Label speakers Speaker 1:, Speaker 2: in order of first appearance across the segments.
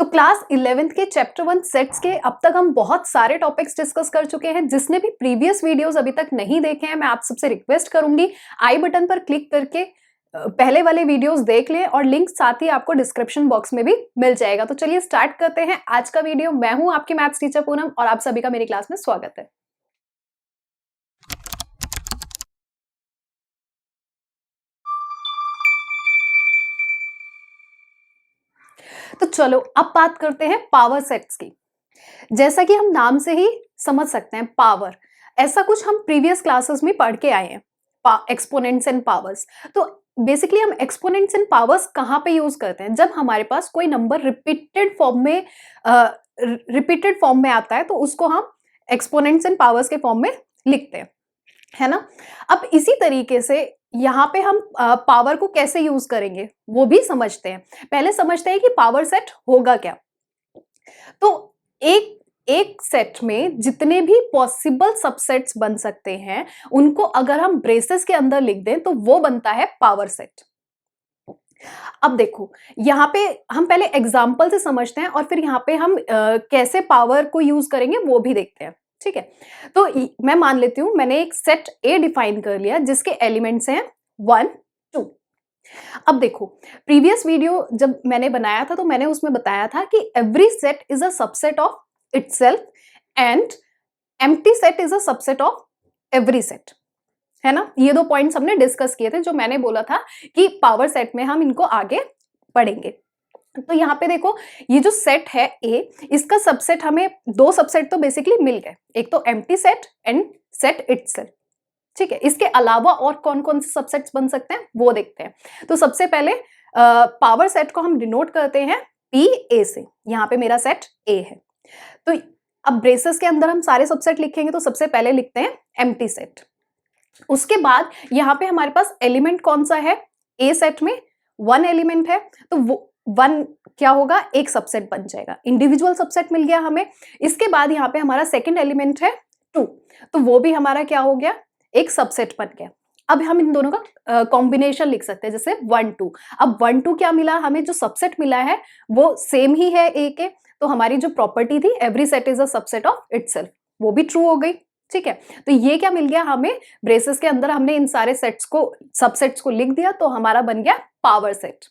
Speaker 1: तो class 11th के chapter 1 sets के अब तक हम बहुत सारे टॉपिक्स डिस्कस कर चुके हैं। जिसने भी प्रीवियस वीडियोस अभी तक नहीं देखे हैं, मैं आप सबसे रिक्वेस्ट करूंगी आई बटन पर क्लिक करके पहले वाले वीडियोस देख लें और लिंक साथ ही आपको डिस्क्रिप्शन बॉक्स में भी मिल जाएगा। तो चलिए स्टार्ट करते हैं आज का वीडियो। मैं हूं आपकी मैथ्स टीचर पूनम और आप सभी का मेरी क्लास में स्वागत है। तो चलो अब बात करते हैं पावर सेट्स की। जैसा कि हम नाम से ही समझ सकते हैं, पावर ऐसा कुछ हम प्रीवियस क्लासेस में पढ़ के आए हैं, एक्सपोनेंट्स एंड पावर्स। तो बेसिकली हम एक्सपोनेंट्स एंड पावर्स कहाँ पे यूज करते हैं? जब हमारे पास कोई नंबर रिपीटेड फॉर्म में आता है तो उसको हम एक्सपोनेंट्स एंड पावर्स के फॉर्म में लिखते हैं, है ना। अब इसी तरीके से यहाँ पे हम पावर को कैसे यूज करेंगे वो भी समझते हैं। पहले समझते हैं कि पावर सेट होगा क्या। तो एक सेट में जितने भी पॉसिबल सबसेट्स बन सकते हैं उनको अगर हम ब्रेसेस के अंदर लिख दें तो वो बनता है पावर सेट। अब देखो यहाँ पे हम पहले एग्जांपल से समझते हैं और फिर यहाँ पे हम कैसे पावर को यूज करेंगे वो भी देखते हैं, ठीक है। तो मैं मान लेती हूँ मैंने एक सेट ए डिफाइन कर लिया जिसके एलिमेंट्स हैं 1, 2। अब देखो प्रीवियस वीडियो जब मैंने बनाया था तो मैंने उसमें बताया था कि every set is a subset of itself and empty set is a subset of every set, है ना। ये दो पॉइंट्स हमने डिस्कस किए थे जो मैंने बोला था कि पावर सेट में हम इनको आगे पढ़ेंगे। तो यहाँ पे देखो ये जो सेट है ए, इसका सबसेट हमें दो सबसेट तो बेसिकली मिल गए, एक तो empty set and set itself, ठीक है। इसके अलावा और कौन कौन से सबसेट्स बन सकते हैं वो देखते हैं। तो सबसे पहले पावर सेट को हम डिनोट करते हैं पी ए से। यहाँ पे मेरा सेट ए है। तो अब ब्रेसेस के अंदर हम सारे सबसेट लिखेंगे तो सबसे पहले लिखते हैं एम्प्टी सेट। उसके बाद यहाँ पे हमारे पास एलिमेंट कौन सा है? ए सेट में 1 एलिमेंट है तो वो 1 क्या होगा? एक सबसेट बन जाएगा, इंडिविजुअल सबसेट मिल गया हमें। इसके बाद यहाँ पे हमारा सेकंड एलिमेंट है 2, तो वो भी हमारा क्या हो गया? एक सबसेट बन गया। अब हम इन दोनों का कॉम्बिनेशन लिख सकते हैं जैसे 1, 2। अब 1, 2 क्या मिला हमें? जो सबसेट मिला है वो सेम ही है ए के, तो हमारी जो प्रॉपर्टी थी every set is a subset of itself वो भी ट्रू हो गई, ठीक है। तो ये क्या मिल गया हमें? ब्रेसेस के अंदर हमने इन सारे सेट्स को सबसेट्स को लिख दिया तो हमारा बन गया पावर सेट।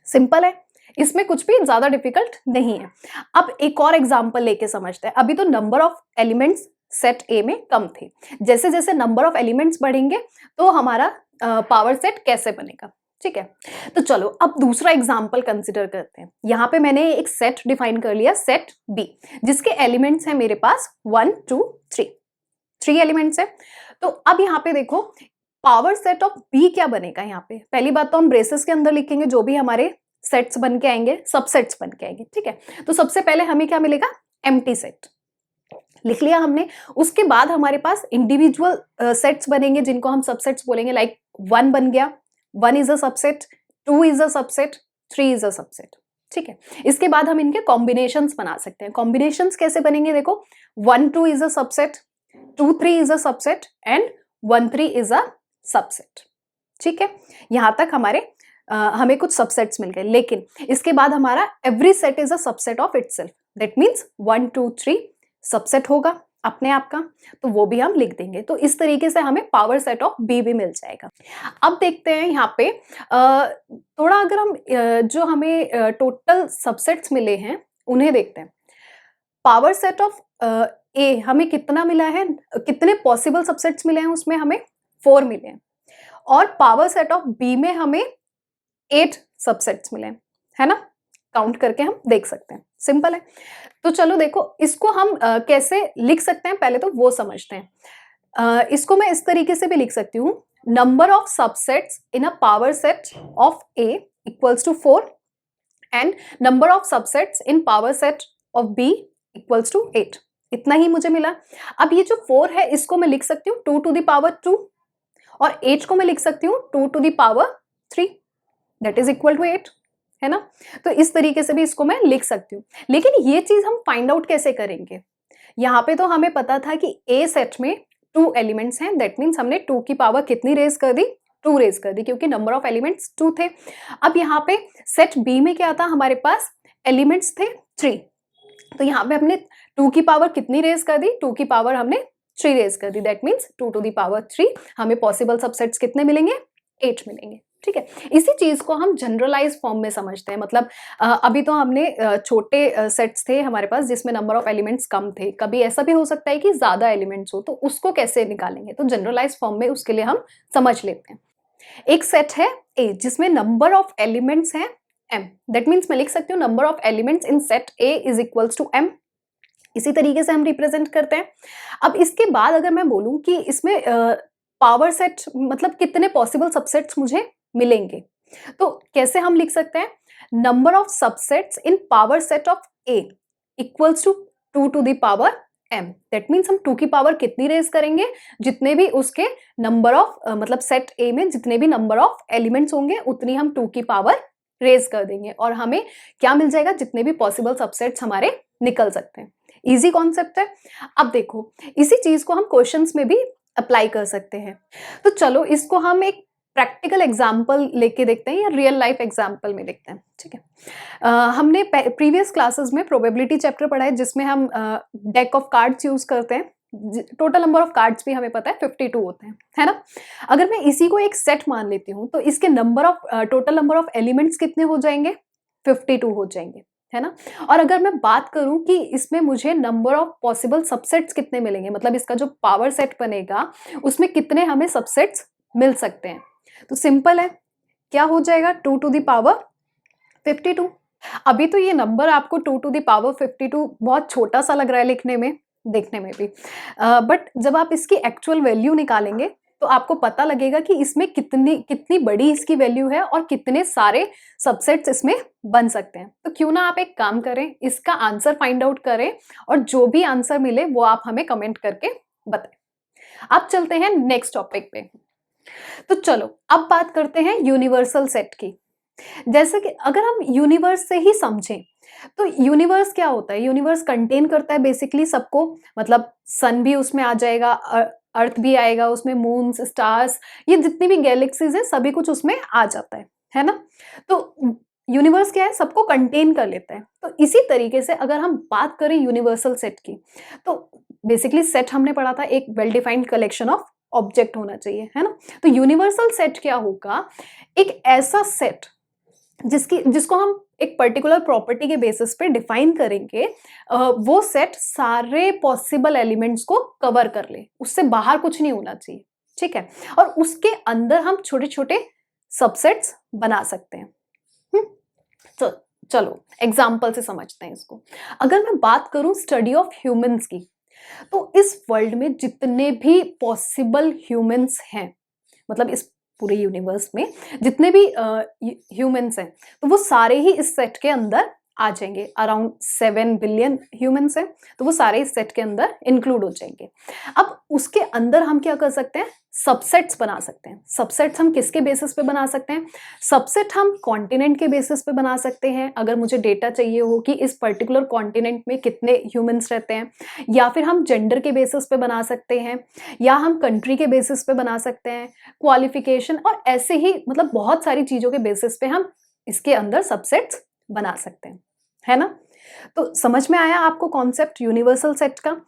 Speaker 1: सिंपल है, इसमें कुछ भी ज्यादा डिफिकल्ट नहीं है। अब एक और एग्जांपल लेके समझते हैं। अभी तो नंबर ऑफ एलिमेंट्स सेट ए में कम थे, जैसे जैसे नंबर ऑफ एलिमेंट्स बढ़ेंगे तो हमारा पावर सेट कैसे बनेगा, ठीक है। तो चलो अब दूसरा एग्जांपल कंसिडर करते हैं। यहाँ पे मैंने एक सेट डिफाइन कर लिया, सेट बी, जिसके एलिमेंट्स हैं मेरे पास 1, 2, 3 एलिमेंट्स है। तो अब यहाँ पे देखो पावर सेट ऑफ बी क्या बनेगा। यहाँ पे पहली बात तो हम ब्रेसेस के अंदर लिखेंगे जो भी हमारे सेट्स बन के आएंगे, सबसेट्स बन के आएंगे, ठीक है। तो सबसे पहले हमें क्या मिलेगा? एम्प्टी सेट लिख लिया हमने। उसके बाद हमारे पास इंडिविजुअल सेट्स बनेंगे जिनको हम सबसेट्स बोलेंगे। लाइक 1 बन गया, 1 is a subset, 2 is a subset, 3 is a subset, ठीक है। इसके बाद हम इनके कॉम्बिनेशंस बना सकते हैं। कॉम्बिनेशंस कैसे बनेंगे? देखो 1, 2 is a subset, 2, 3 is a subset and 1, 3 is a subset, ठीक है। यहां तक हमें कुछ सबसेट्स मिल गए, लेकिन इसके बाद हमारा every set is a subset of itself. That means 1, 2, 3 subset होगा अपने आप का, तो वो भी हम लिख देंगे। तो इस तरीके से हमें पावर सेट ऑफ बी भी मिल जाएगा। अब देखते हैं यहाँ पे थोड़ा अगर हम जो हमें टोटल सबसेट्स मिले हैं उन्हें देखते हैं। पावर सेट ऑफ ए हमें कितना मिला है? कितने पॉसिबल सबसेट्स मिले हैं? उसमें हमें 4 मिले हैं। और पावर सेट ऑफ बी में हमें 8 सबसेट्स मिले हैं, है ना। काउंट करके हम देख सकते हैं, सिंपल है। तो चलो देखो इसको हम कैसे लिख सकते हैं पहले तो वो समझते हैं। इसको मैं इस तरीके से भी लिख सकती हूँ, number of subsets in a power set of A equals to 4 and number of subsets in power set of B equals to 8। इतना ही मुझे मिला। अब ये जो 4 है इसको मैं लिख सकती हूँ 2 टू द पावर 2 और 8 को मैं लिख सकती हूँ 2 to the power 3, that is equal to 8, है ना। तो इस तरीके से भी इसको मैं लिख सकती हूँ। लेकिन ये चीज हम फाइंड आउट कैसे करेंगे? यहाँ पे तो हमें पता था कि ए सेट में 2 एलिमेंट्स हैं, दैट मीन्स हमने 2 की पावर कितनी रेज कर दी? 2 रेज कर दी, क्योंकि नंबर ऑफ एलिमेंट्स 2 थे। अब यहाँ पे सेट बी में क्या था हमारे पास? एलिमेंट्स थे 3, तो यहाँ पे हमने 2 की पावर कितनी रेज कर दी, 2 की पावर हमने 3 रेज कर दी, that means 2 to the power 3। हमें पॉसिबल सबसेट्स कितने मिलेंगे, 8 मिलेंगे, ठीक है। इसी चीज को हम जनरलाइज फॉर्म में समझते हैं, मतलब अभी तो हमने छोटे सेट्स थे हमारे पास जिसमें नंबर ऑफ एलिमेंट्स कम थे, कभी ऐसा भी हो सकता है कि ज्यादा एलिमेंट्स हो, तो उसको कैसे निकालेंगे, तो जनरलाइज फॉर्म में उसके लिए हम समझ लेते हैं। एक सेट है ए जिसमें नंबर ऑफ एलिमेंट्स हैं m, दैट मीन्स मैं लिख सकती हूँ number of elements in set A is equals to m। इसी तरीके से हम रिप्रेजेंट करते हैं। अब इसके बाद अगर मैं बोलूं कि इसमें पावर सेट मतलब कितने पॉसिबल सबसेट्स मुझे मिलेंगे, तो कैसे हम लिख सकते हैं, number of subsets in power set of A equals to 2 to the power m। That means हम 2 की पावर कितनी रेज करेंगे, जितने भी उसके नंबर ऑफ मतलब सेट ए में जितने भी नंबर ऑफ एलिमेंट्स होंगे उतनी हम 2 की पावर रेज कर देंगे और हमें क्या मिल जाएगा, जितने भी पॉसिबल सबसेट्स हमारे निकल सकते हैं। इजी कॉन्सेप्ट है। अब देखो इसी चीज को हम क्वेश्चंस में भी अप्लाई कर सकते हैं, तो चलो इसको हम एक प्रैक्टिकल एग्जाम्पल लेके देखते हैं या रियल लाइफ एग्जाम्पल में देखते हैं, ठीक है। हमने प्रीवियस क्लासेस में प्रोबेबिलिटी चैप्टर पढ़ा है जिसमें हम डेक ऑफ कार्ड्स यूज करते हैं, टोटल नंबर ऑफ कार्ड्स भी हमें पता है 52 होते हैं, है ना। अगर मैं इसी को एक सेट मान लेती हूँ तो इसके number of total number of elements कितने हो जाएंगे, 52 हो जाएंगे, है ना। और अगर मैं बात करूं कि इसमें मुझे नंबर ऑफ पॉसिबल सबसेट्स कितने मिलेंगे, मतलब इसका जो पावर सेट बनेगा उसमें कितने हमें सबसेट्स मिल सकते हैं, तो सिंपल है, क्या हो जाएगा 2 टू द पावर 52। अभी तो ये नंबर आपको 2 टू द पावर 52 बहुत छोटा सा लग रहा है लिखने में, देखने में भी, बट जब आप इसकी एक्चुअल वैल्यू निकालेंगे तो आपको पता लगेगा कि इसमें कितनी बड़ी इसकी वैल्यू है और कितने सारे सबसेट्स इसमें बन सकते हैं। तो क्यों ना आप एक काम करें, इसका आंसर फाइंड आउट करें और जो भी आंसर मिले वो आप हमें कमेंट करके बताएं। अब चलते हैं नेक्स्ट टॉपिक पे। तो चलो अब बात करते हैं यूनिवर्सल सेट की। जैसे कि अगर हम यूनिवर्स से ही समझें तो यूनिवर्स क्या होता है, यूनिवर्स कंटेन करता है बेसिकली सबको, मतलब सन भी उसमें आ जाएगा, अर्थ भी आएगा उसमें, मून्स, स्टार्स, ये जितनी भी गैलेक्सीज है सभी कुछ उसमें आ जाता है ना। तो यूनिवर्स क्या है, सबको कंटेन कर लेता है। तो इसी तरीके से अगर हम बात करें यूनिवर्सल सेट की, तो बेसिकली सेट हमने पढ़ा था एक well defined collection of object होना चाहिए, है ना। तो यूनिवर्सल सेट क्या होगा, एक ऐसा सेट जिसको हम एक पर्टिकुलर प्रॉपर्टी के बेसिस पे डिफाइन करेंगे, वो सेट सारे पॉसिबल एलिमेंट्स को कवर कर ले, उससे बाहर कुछ नहीं होना चाहिए, ठीक है। और उसके अंदर हम छोटे छोटे सबसेट्स बना सकते हैं। तो चलो एग्जाम्पल से समझते हैं इसको। अगर मैं बात करूं स्टडी ऑफ ह्यूमंस की, तो इस वर्ल्ड में जितने भी पॉसिबल ह्यूमंस हैं, मतलब इस पूरे यूनिवर्स में जितने भी ह्यूमंस हैं, तो वो सारे ही इस सेट के अंदर आ जाएंगे। अराउंड 7 बिलियन ह्यूमंस हैं, तो वो सारे इस सेट के अंदर इंक्लूड हो जाएंगे। अब उसके अंदर हम क्या कर सकते हैं, सबसेट्स बना सकते हैं। सबसेट्स हम किसके बेसिस पे बना सकते हैं, सबसेट हम कॉन्टिनेंट के बेसिस पे बना सकते हैं। अगर मुझे डेटा चाहिए हो कि इस पर्टिकुलर कॉन्टिनेंट में कितने ह्यूमंस रहते हैं, या फिर हम जेंडर के बेसिस पे बना सकते हैं, या हम कंट्री के बेसिस पे बना सकते हैं, क्वालिफिकेशन, और ऐसे ही मतलब बहुत सारी चीजों के बेसिस पे हम इसके अंदर सबसेट्स बना सकते हैं, है ना। तो समझ में आया आपको कॉन्सेप्ट यूनिवर्सल सेट का।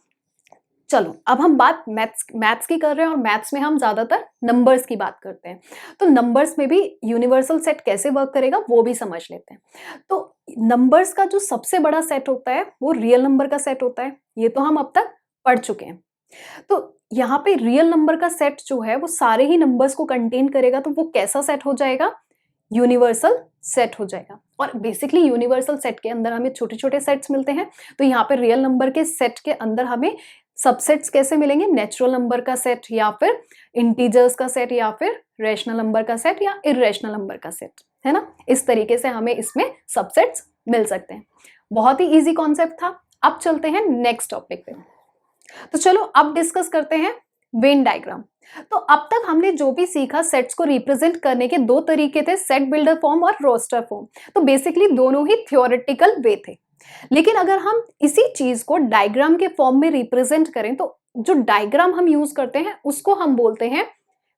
Speaker 1: चलो अब हम बात मैथ्स की कर रहे हैं, और मैथ्स में हम ज्यादातर नंबर्स की बात करते हैं। तो नंबर्स में भी यूनिवर्सल सेट कैसे वर्क करेगा वो भी समझ लेते हैं। तो नंबर्स का जो सबसे बड़ा सेट होता है वो रियल नंबर का सेट होता है, ये तो हम अब तक पढ़ चुके हैं। तो यहाँ पे रियल नंबर का सेट जो है वो सारे ही नंबर्स को कंटेन करेगा, तो वो कैसा सेट हो जाएगा, यूनिवर्सल सेट हो जाएगा। और बेसिकली यूनिवर्सल सेट के अंदर हमें छोटे छोटे सेट्स मिलते हैं, तो यहाँ पे रियल नंबर के सेट के अंदर हमें सबसेट्स कैसे मिलेंगे, नेचुरल नंबर का सेट, या फिर इंटीजर्स का सेट, या फिर रैशनल नंबर का सेट, या इररेशनल नंबर का सेट, है ना। इस तरीके से हमें इसमें सबसेट्स मिल सकते हैं। बहुत ही इजी कॉन्सेप्ट था। अब चलते हैं नेक्स्ट टॉपिक पे। तो चलो अब डिस्कस करते हैं वेन डायग्राम। तो अब तक हमने जो भी सीखा, सेट्स को रिप्रेजेंट करने के दो तरीके थे, सेट बिल्डर फॉर्म और रोस्टर फॉर्म। तो बेसिकली दोनों ही थ्योरेटिकल वे थे, लेकिन अगर हम इसी चीज को डायग्राम के फॉर्म में रिप्रेजेंट करें तो जो डायग्राम हम यूज करते हैं उसको हम बोलते हैं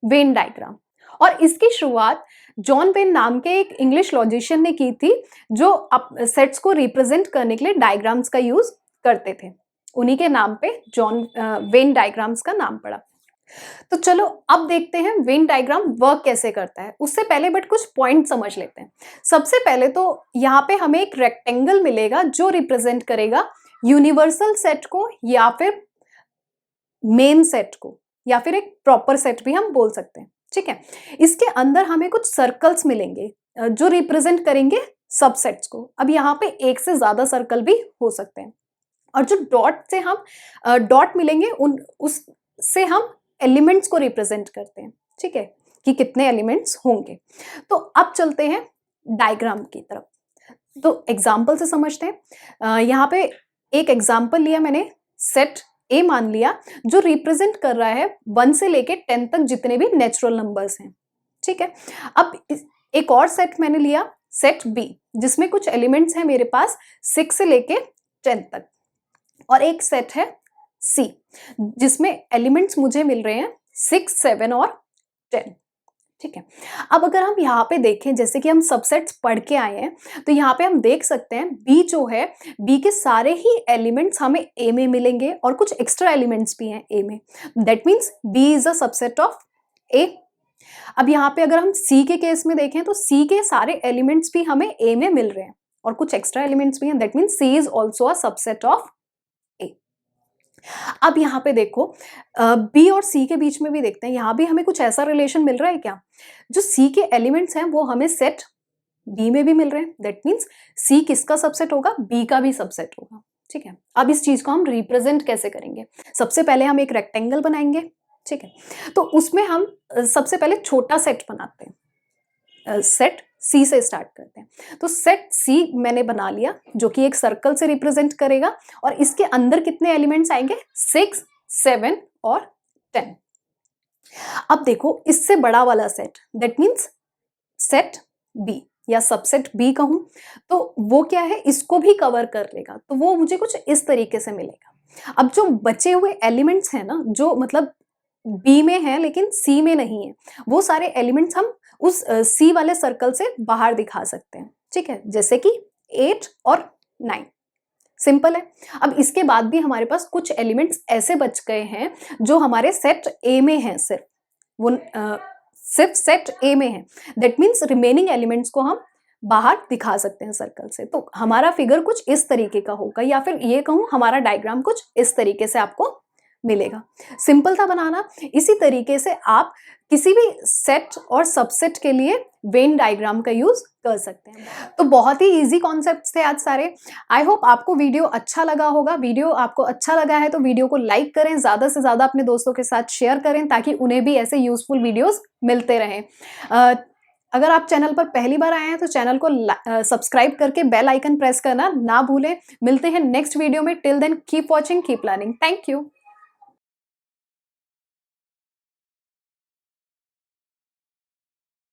Speaker 1: वेन डायग्राम। और इसकी शुरुआत जॉन वेन नाम के एक इंग्लिश लॉजिशियन ने की थी, जो सेट्स को रिप्रेजेंट करने के लिए डायग्राम्स का यूज करते थे। उन्हीं के नाम पे जॉन वेन डायग्राम्स का नाम पड़ा। तो चलो अब देखते हैं वेन डायग्राम वर्क कैसे करता है। उससे पहले बट कुछ पॉइंट समझ लेते हैं। सबसे पहले तो यहाँ पे हमें एक रेक्टेंगल मिलेगा जो रिप्रेजेंट करेगा यूनिवर्सल सेट को या फिर मेन सेट को, या फिर एक प्रॉपर सेट भी हम बोल सकते हैं, ठीक है। इसके अंदर हमें कुछ सर्कल्स मिलेंगे जो रिप्रेजेंट करेंगे सबसेट्स को। अब यहाँ पे एक से ज्यादा सर्कल भी हो सकते हैं, और जो डॉट से हम डॉट मिलेंगे उससे हम एलिमेंट्स को रिप्रेजेंट करते हैं, ठीक है, कि कितने एलिमेंट्स होंगे। तो अब चलते हैं डायग्राम की तरफ। तो एग्जाम्पल से समझते हैं। यहाँ पे एक एग्जाम्पल लिया मैंने, सेट ए मान लिया, जो रिप्रेजेंट कर रहा है 1 से लेके 10 तक जितने भी नेचुरल नंबर्स हैं, ठीक है। अब एक और सेट मैंने लिया, सेट बी, जिसमें कुछ एलिमेंट्स हैं मेरे पास 6 से लेके 10 तक, और एक सेट है सी, जिसमें एलिमेंट्स मुझे मिल रहे हैं 6, 7 और 10, ठीक है। अब अगर हम यहाँ पे देखें, जैसे कि हम सबसेट्स पढ़ के आए हैं, तो यहाँ पे हम देख सकते हैं बी जो है, बी के सारे ही एलिमेंट्स हमें ए में मिलेंगे, और कुछ एक्स्ट्रा एलिमेंट्स भी हैं ए में। That means B is a subset of A. अब यहाँ पे अगर हम सी के केस में देखें, तो सी के सारे एलिमेंट्स भी हमें ए में मिल रहे हैं, और कुछ एक्स्ट्रा एलिमेंट्स भी हैं। That means C is also a subset of A. अब यहाँ पे देखो, बी और सी के बीच में भी देखते हैं, यहाँ भी हमें कुछ ऐसा रिलेशन मिल रहा है क्या? जो सी के एलिमेंट्स हैं वो हमें सेट बी में भी मिल रहे हैं। दैट मीन्स सी किसका सबसेट होगा? बी का भी सबसेट होगा, ठीक है। अब इस चीज को हम रिप्रेजेंट कैसे करेंगे? सबसे पहले हम एक रेक्टेंगल बनाएंगे, ठीक है। तो उसमें हम सबसे पहले छोटा सेट बनाते हैं, सेट सी से स्टार्ट करते हैं। तो सेट सी मैंने बना लिया, जो कि एक सर्कल से रिप्रेजेंट करेगा, और इसके अंदर कितने एलिमेंट्स आएंगे? 6, 7 और 10। अब देखो, इससे बड़ा वाला set, that means set B या सबसेट बी कहूं, तो वो क्या है, इसको भी कवर कर लेगा। तो वो मुझे कुछ इस तरीके से मिलेगा। अब जो बचे हुए एलिमेंट्स हैं ना, जो मतलब बी में है लेकिन सी में नहीं है, वो सारे एलिमेंट्स हम उस सी वाले सर्कल से बाहर दिखा सकते हैं, ठीक है। जैसे कि 8 और 9, सिंपल है। अब इसके बाद भी हमारे पास कुछ एलिमेंट्स ऐसे बच गए हैं जो हमारे सेट ए में हैं, सिर्फ वो सिर्फ सेट ए में है। दैट मीन्स रिमेनिंग एलिमेंट्स को हम बाहर दिखा सकते हैं सर्कल से। तो हमारा फिगर कुछ इस तरीके का होगा, या फिर ये कहूँ हमारा डायग्राम कुछ इस तरीके से आपको मिलेगा। सिंपल था बनाना। इसी तरीके से आप किसी भी सेट और सबसेट के लिए वेन डायग्राम का यूज कर सकते हैं। तो बहुत ही इजी कॉन्सेप्ट्स थे आज सारे। आई होप आपको वीडियो अच्छा लगा होगा। वीडियो आपको अच्छा लगा है तो वीडियो को लाइक करें, ज्यादा से ज्यादा अपने दोस्तों के साथ शेयर करें, ताकि उन्हें भी ऐसे यूजफुल वीडियोस मिलते रहें। अगर आप चैनल पर पहली बार आए हैं तो चैनल को सब्सक्राइब करके बेल आइकन प्रेस करना ना भूलें। मिलते हैं नेक्स्ट वीडियो में। Till then keep watching, keep learning. Thank you.